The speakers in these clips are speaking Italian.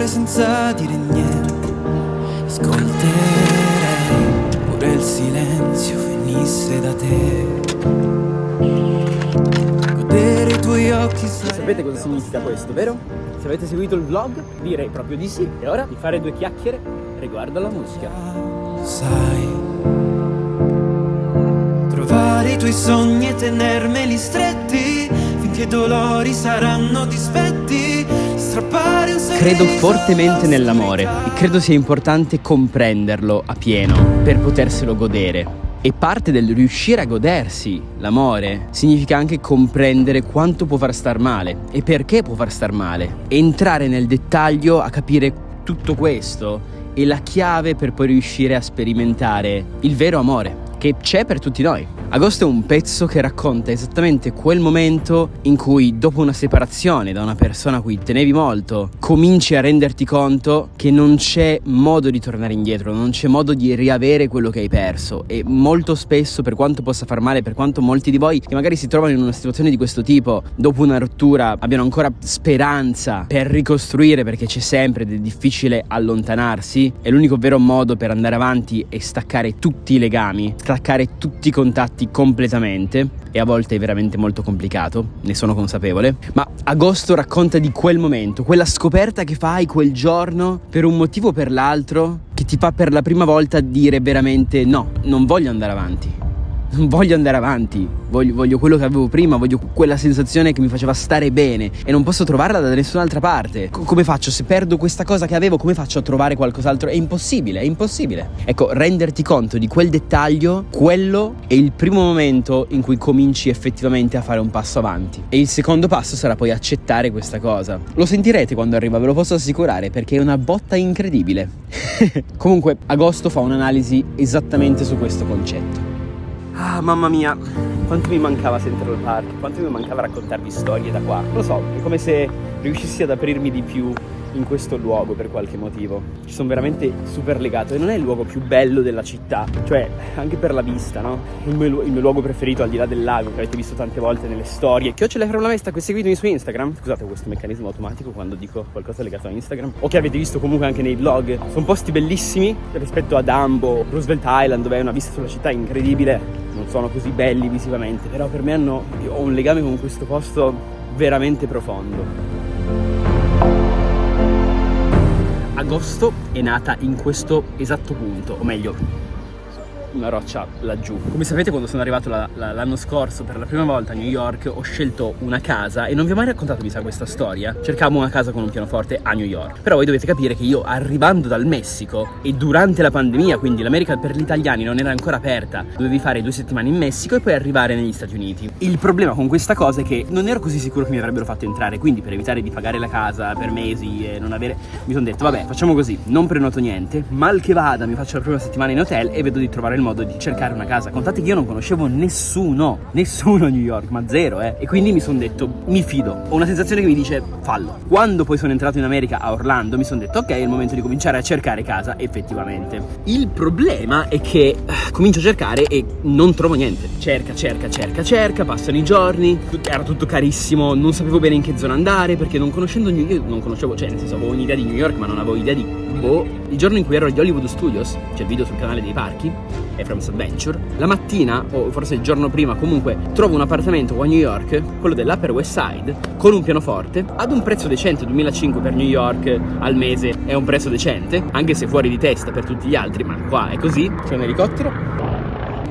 cuore senza dire niente. Ascolterei pure il silenzio venisse da te. Godere i tuoi occhi. Sapete cosa significa questo, vero? Se avete seguito il vlog, direi proprio di sì. E ora di fare due chiacchiere riguardo alla musica. Sai, trovare i tuoi sogni e tenermeli stretti finché i dolori saranno dispetti. Strappare un sorriso. Credo fortemente nell'amore e credo sia importante comprenderlo a pieno per poterselo godere. E parte del riuscire a godersi l'amore significa anche comprendere quanto può far star male e perché può far star male. Entrare nel dettaglio a capire tutto questo è la chiave per poi riuscire a sperimentare il vero amore che c'è per tutti noi. Agosto è un pezzo che racconta esattamente quel momento in cui, dopo una separazione da una persona a cui tenevi molto, cominci a renderti conto che non c'è modo di tornare indietro, non c'è modo di riavere quello che hai perso. E molto spesso, per quanto possa far male, per quanto molti di voi che magari si trovano in una situazione di questo tipo, dopo una rottura, abbiano ancora speranza per ricostruire, perché c'è sempre ed è difficile allontanarsi, è l'unico vero modo per andare avanti e staccare tutti i legami, staccare tutti i contatti completamente, e a volte è veramente molto complicato, ne sono consapevole. Ma Agosto racconta di quel momento, quella scoperta che fai quel giorno per un motivo o per l'altro, che ti fa per la prima volta dire veramente no, non voglio andare avanti. Non voglio andare avanti, voglio quello che avevo prima, voglio quella sensazione che mi faceva stare bene e non posso trovarla da nessun'altra parte. Come faccio? Se perdo questa cosa che avevo, come faccio a trovare qualcos'altro? È impossibile, è impossibile. Ecco, renderti conto di quel dettaglio, quello è il primo momento in cui cominci effettivamente a fare un passo avanti. E il secondo passo sarà poi accettare questa cosa. Lo sentirete quando arriva, ve lo posso assicurare, perché è una botta incredibile. Comunque, Agosto fa un'analisi esattamente su questo concetto. Ah, mamma mia, quanto mi mancava Central Park, quanto mi mancava raccontarvi storie da qua. Non lo so, è come se riuscissi ad aprirmi di più in questo luogo per qualche motivo. Ci sono veramente super legato e non è il luogo più bello della città, cioè anche per la vista, no? Il mio luogo preferito al di là del lago, che avete visto tante volte nelle storie. @FraUlaMesta, che seguitemi su Instagram. Scusate questo meccanismo automatico quando dico qualcosa legato a Instagram, o che avete visto comunque anche nei vlog. Sono posti bellissimi rispetto a Dumbo, Roosevelt Island, dove hai una vista sulla città incredibile. Non sono così belli visivamente, però per me io ho un legame con questo posto veramente profondo. Agosto è nata in questo esatto punto, o meglio, una roccia laggiù. Come sapete, quando sono arrivato l'anno scorso per la prima volta a New York, ho scelto una casa e non vi ho mai raccontato, mi sa, questa storia. Cercavo una casa con un pianoforte a New York. Però voi dovete capire che io, arrivando dal Messico e durante la pandemia, quindi l'America per gli italiani non era ancora aperta, dovevi fare 2 settimane in Messico e poi arrivare negli Stati Uniti. Il problema con questa cosa è che non ero così sicuro che mi avrebbero fatto entrare, quindi per evitare di pagare la casa per mesi e non avere, mi sono detto vabbè, facciamo così, non prenoto niente, mal che vada mi faccio la prima settimana in hotel e vedo di trovare il modo di cercare una casa. Contate che io non conoscevo nessuno a New York, ma zero, e quindi mi sono detto mi fido. Ho una sensazione che mi dice fallo. Quando poi sono entrato in America a Orlando mi sono detto ok, è il momento di cominciare a cercare casa effettivamente. Il problema è che comincio a cercare e non trovo niente. Cerca, passano i giorni, era tutto carissimo, non sapevo bene in che zona andare perché non conoscendo New York, non conoscevo, cioè nel senso avevo un'idea di New York ma non avevo idea di il giorno in cui ero agli Hollywood Studios, c'è il video sul canale dei parchi, è From Adventure, la mattina o forse il giorno prima comunque trovo un appartamento a New York, quello dell'Upper West Side, con un pianoforte ad un prezzo decente. 2005 per New York al mese è un prezzo decente, anche se fuori di testa per tutti gli altri, ma qua è così. C'è un elicottero.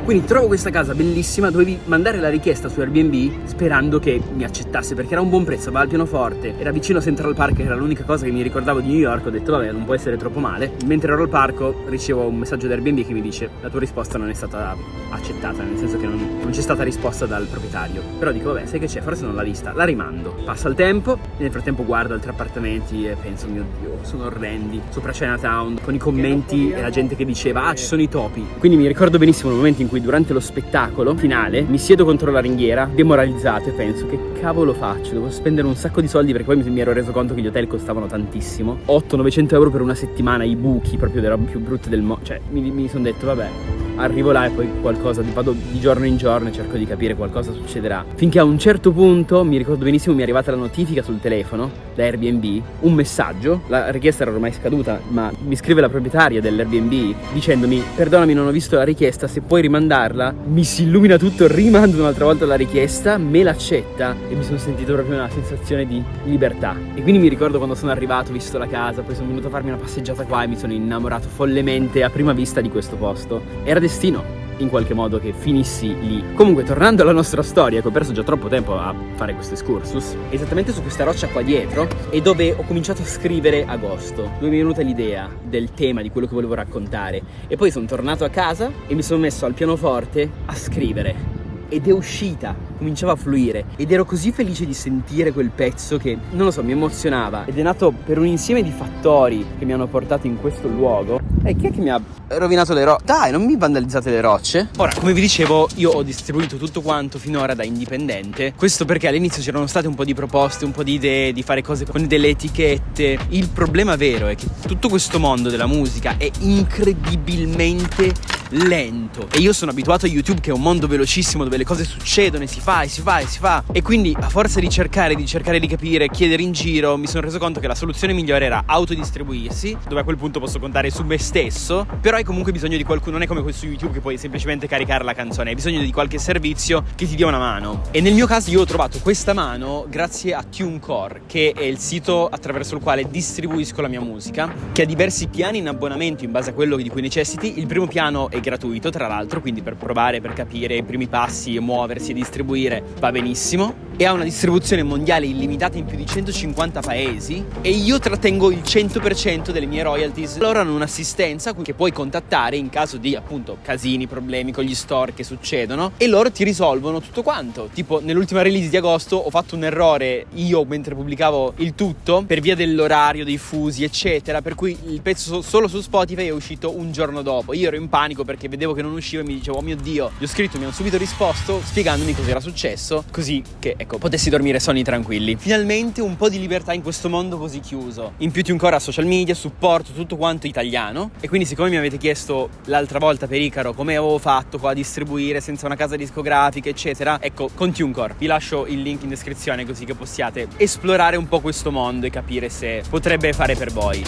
Quindi trovo questa casa bellissima, dovevi mandare la richiesta su Airbnb sperando che mi accettasse perché era un buon prezzo, va al pianoforte, era vicino a Central Park, che era l'unica cosa che mi ricordavo di New York. Ho detto vabbè, non può essere troppo male. Mentre ero al parco ricevo un messaggio da Airbnb che mi dice la tua risposta non è stata accettata, nel senso che non c'è stata risposta dal proprietario. Però dico vabbè, sai che c'è, forse non l'ha vista, la rimando. Passa il tempo, nel frattempo guardo altri appartamenti e penso mio Dio, sono orrendi, sopra Chinatown, con i commenti e la gente che diceva ah, ci sono i topi. Quindi mi ricordo benissimo il momento in cui durante lo spettacolo finale mi siedo contro la ringhiera demoralizzato e penso che cavolo faccio, devo spendere un sacco di soldi, perché poi mi ero reso conto che gli hotel costavano tantissimo, 800-900 euro per una settimana, i buchi proprio delle robe più brutte del mondo. Cioè mi sono detto vabbè, arrivo là e poi qualcosa, vado di giorno in giorno e cerco di capire qualcosa succederà. Finché a un certo punto, mi ricordo benissimo, mi è arrivata la notifica sul telefono da Airbnb, un messaggio, la richiesta era ormai scaduta, ma mi scrive la proprietaria dell'Airbnb dicendomi: perdonami, non ho visto la richiesta, se puoi rimandarla. Mi si illumina tutto, rimando un'altra volta la richiesta, me l'accetta e mi sono sentito proprio una sensazione di libertà. E quindi mi ricordo quando sono arrivato, ho visto la casa, poi sono venuto a farmi una passeggiata qua e mi sono innamorato follemente a prima vista di questo posto. Era destino in qualche modo che finissi lì. Comunque, tornando alla nostra storia, che ho perso già troppo tempo a fare questo excursus, esattamente su questa roccia qua dietro è dove ho cominciato a scrivere agosto, dove mi è venuta l'idea del tema, di quello che volevo raccontare. E poi sono tornato a casa e mi sono messo al pianoforte a scrivere. Ed è uscita, cominciava a fluire ed ero così felice di sentire quel pezzo che, non lo so, mi emozionava. Ed è nato per un insieme di fattori che mi hanno portato in questo luogo. E chi è che mi ha rovinato le rocce? Dai, non mi vandalizzate le rocce. Ora, come vi dicevo, io ho distribuito tutto quanto finora da indipendente. Questo perché all'inizio c'erano state un po' di proposte, un po' di idee di fare cose con delle etichette. Il problema vero è che tutto questo mondo della musica è incredibilmente lento e io sono abituato a YouTube, che è un mondo velocissimo dove le cose succedono e si fa. E quindi, a forza di cercare di capire, chiedere in giro, mi sono reso conto che la soluzione migliore era autodistribuirsi, dove a quel punto posso contare su me stesso. Però hai comunque bisogno di qualcuno, non è come su YouTube che puoi semplicemente caricare la canzone, hai bisogno di qualche servizio che ti dia una mano. E nel mio caso io ho trovato questa mano grazie a TuneCore, che è il sito attraverso il quale distribuisco la mia musica, che ha diversi piani in abbonamento in base a quello di cui necessiti. Il primo piano è gratuito, tra l'altro, quindi per provare, per capire i primi passi e muoversi e distribuire va benissimo, e ha una distribuzione mondiale illimitata in più di 150 paesi e io trattengo il 100% delle mie royalties. Loro hanno un'assistenza che puoi contattare in caso di, appunto, casini, problemi con gli store che succedono, e loro ti risolvono tutto quanto. Tipo, nell'ultima release di agosto ho fatto un errore io mentre pubblicavo il tutto per via dell'orario, dei fusi eccetera, per cui il pezzo solo su Spotify è uscito un giorno dopo. Io ero in panico perché vedevo che non usciva e mi dicevo: oh mio Dio, gli ho scritto, mi hanno subito risposto spiegandomi cosa era successo, così che, ecco, potessi dormire sonni tranquilli. Finalmente un po' di libertà in questo mondo così chiuso. In più ancora social media, supporto, tutto quanto italiano. E quindi, siccome mi avete chiesto l'altra volta per Icaro come avevo fatto qua a distribuire senza una casa discografica eccetera, ecco, con TuneCore vi lascio il link in descrizione così che possiate esplorare un po' questo mondo e capire se potrebbe fare per voi.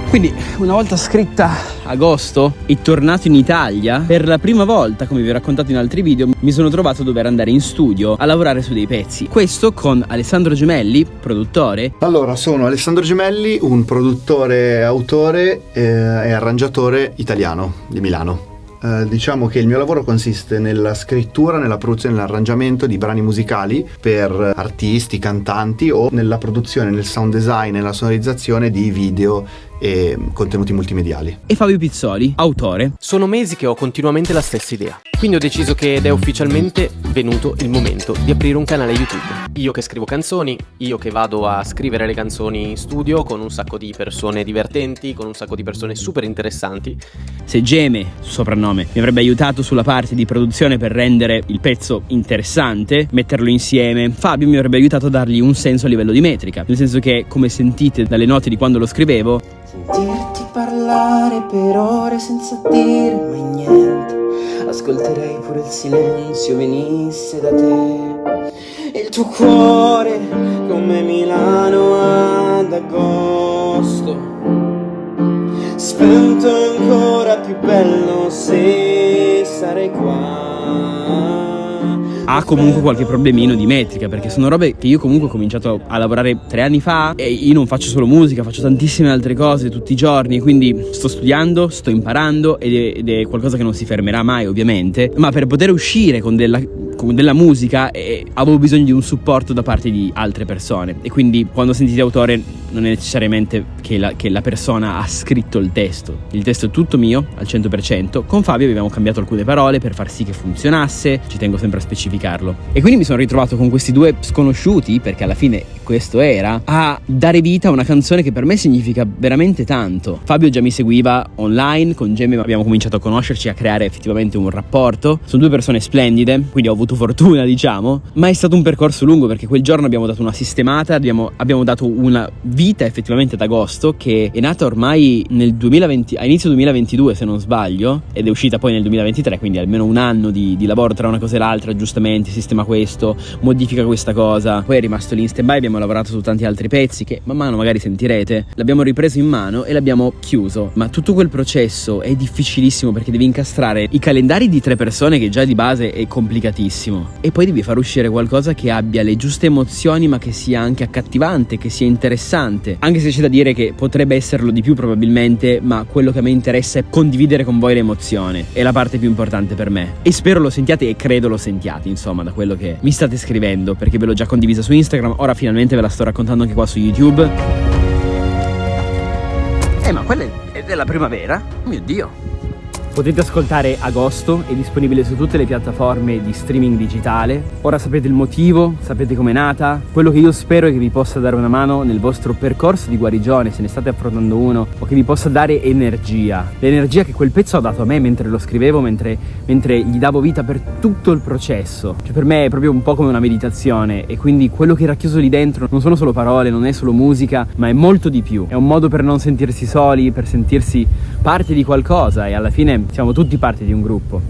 Quindi, una volta scritta agosto e tornato in Italia, per la prima volta, come vi ho raccontato in altri video, mi sono trovato a dover andare in studio a lavorare su dei pezzi. Questo con Alessandro Gemelli, produttore. Allora, sono Alessandro Gemelli, un produttore, autore e arrangiatore italiano di Milano. Diciamo che il mio lavoro consiste nella scrittura, nella produzione e nell'arrangiamento di brani musicali per artisti, cantanti, o nella produzione, nel sound design, nella sonorizzazione di video e contenuti multimediali. E Fabio Pizzoli, autore. Sono mesi che ho continuamente la stessa idea, quindi ho deciso che ed è ufficialmente venuto il momento di aprire un canale YouTube. Io che scrivo canzoni, io che vado a scrivere le canzoni in studio con un sacco di persone divertenti, con un sacco di persone super interessanti. Se Geme, soprannome, mi avrebbe aiutato sulla parte di produzione per rendere il pezzo interessante, metterlo insieme, Fabio mi avrebbe aiutato a dargli un senso a livello di metrica, nel senso che, come sentite dalle note di quando lo scrivevo, sentirti parlare per ore senza dire mai niente, ascolterei pure il silenzio venisse da te. Il tuo cuore come Milano ad agosto, spento ancora più bello se sarei qua. ha comunque qualche problemino di metrica, perché sono robe che io comunque ho cominciato a lavorare 3 anni fa e io non faccio solo musica, faccio tantissime altre cose tutti i giorni, quindi sto studiando, sto imparando ed è qualcosa che non si fermerà mai ovviamente, ma per poter uscire con della musica avevo bisogno di un supporto da parte di altre persone, e quindi quando sentite autore non è necessariamente che la persona ha scritto il testo è tutto mio al 100%. Con Fabio abbiamo cambiato alcune parole per far sì che funzionasse, ci tengo sempre a specificarlo, e quindi mi sono ritrovato con questi due sconosciuti, perché alla fine questo era, a dare vita a una canzone che per me significa veramente tanto. Fabio già mi seguiva online, con Gemme abbiamo cominciato a conoscerci, a creare effettivamente un rapporto. Sono due persone splendide, quindi ho avuto fortuna, diciamo, ma è stato un percorso lungo, perché quel giorno abbiamo dato una sistemata, abbiamo dato una vita effettivamente ad Agosto, che è nata ormai nel 2020, a inizio 2022 se non sbaglio, ed è uscita poi nel 2023, quindi almeno un anno di lavoro tra una cosa e l'altra, aggiustamenti, sistema questo, modifica questa cosa, poi è rimasto lì in stand by, abbiamo lavorato su tanti altri pezzi che man mano magari sentirete, l'abbiamo ripreso in mano e l'abbiamo chiuso. Ma tutto quel processo è difficilissimo, perché devi incastrare i calendari di 3 persone, che già di base è complicatissimo, e poi devi far uscire qualcosa che abbia le giuste emozioni, ma che sia anche accattivante, che sia interessante, anche se c'è da dire che potrebbe esserlo di più probabilmente, ma quello che a me interessa è condividere con voi l'emozione, è la parte più importante per me, e spero lo sentiate, e credo lo sentiate, insomma, da quello che mi state scrivendo, perché ve l'ho già condivisa su Instagram, ora finalmente ve la sto raccontando anche qua su YouTube. Ma quella è della primavera? Mio Dio! Potete ascoltare Agosto, è disponibile su tutte le piattaforme di streaming digitale. Ora sapete il motivo, sapete com'è nata. Quello che io spero è che vi possa dare una mano nel vostro percorso di guarigione, se ne state affrontando uno, o che vi possa dare energia. L'energia che quel pezzo ha dato a me mentre lo scrivevo, mentre gli davo vita per tutto il processo. Cioè, per me è proprio un po' come una meditazione, e quindi quello che è racchiuso lì dentro non sono solo parole, non è solo musica, ma è molto di più. È un modo per non sentirsi soli, per sentirsi parte di qualcosa, e alla fine siamo tutti parte di un gruppo.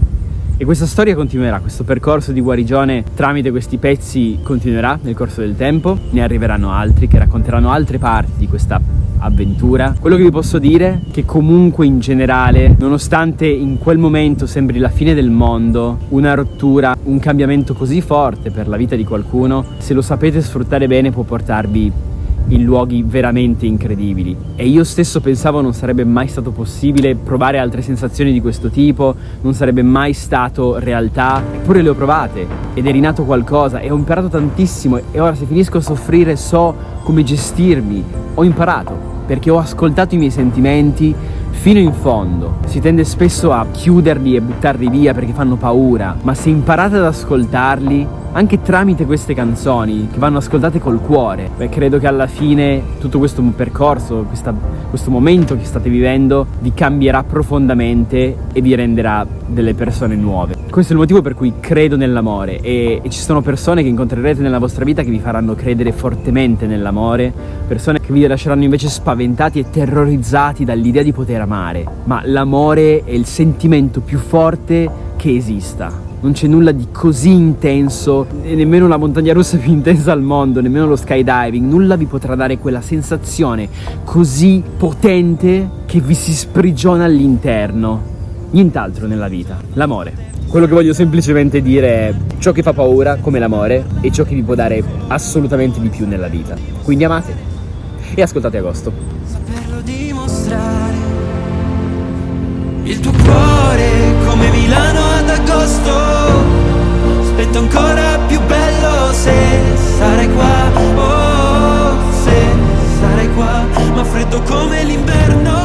E questa storia continuerà, questo percorso di guarigione tramite questi pezzi continuerà nel corso del tempo. Ne arriveranno altri che racconteranno altre parti di questa avventura. Quello che vi posso dire è che comunque in generale, nonostante in quel momento sembri la fine del mondo, una rottura, un cambiamento così forte per la vita di qualcuno, se lo sapete sfruttare bene può portarvi in luoghi veramente incredibili. E io stesso pensavo non sarebbe mai stato possibile provare altre sensazioni di questo tipo, non sarebbe mai stato realtà, eppure le ho provate ed è rinato qualcosa, e ho imparato tantissimo, e ora se finisco a soffrire so come gestirmi. Ho imparato perché ho ascoltato i miei sentimenti fino in fondo. Si tende spesso a chiuderli e buttarli via perché fanno paura, ma se imparate ad ascoltarli anche tramite queste canzoni che vanno ascoltate col cuore, beh, credo che alla fine tutto questo percorso, questo momento che state vivendo vi cambierà profondamente e vi renderà delle persone nuove. Questo è il motivo per cui credo nell'amore, e ci sono persone che incontrerete nella vostra vita che vi faranno credere fortemente nell'amore, persone che vi lasceranno invece spaventati e terrorizzati dall'idea di poter amare. Ma l'amore è il sentimento più forte che esista. Non c'è nulla di così intenso, e nemmeno la montagna russa più intensa al mondo, nemmeno lo skydiving, nulla vi potrà dare quella sensazione così potente che vi si sprigiona all'interno. Nient'altro nella vita, l'amore. Quello che voglio semplicemente dire è: ciò che fa paura, come l'amore, è ciò che vi può dare assolutamente di più nella vita. Quindi amate e ascoltate Agosto. Saperlo dimostrare, il tuo cuore come Milano ad agosto, aspetto ancora più bello se sarai qua, oh, se sarai qua, ma freddo come l'inverno.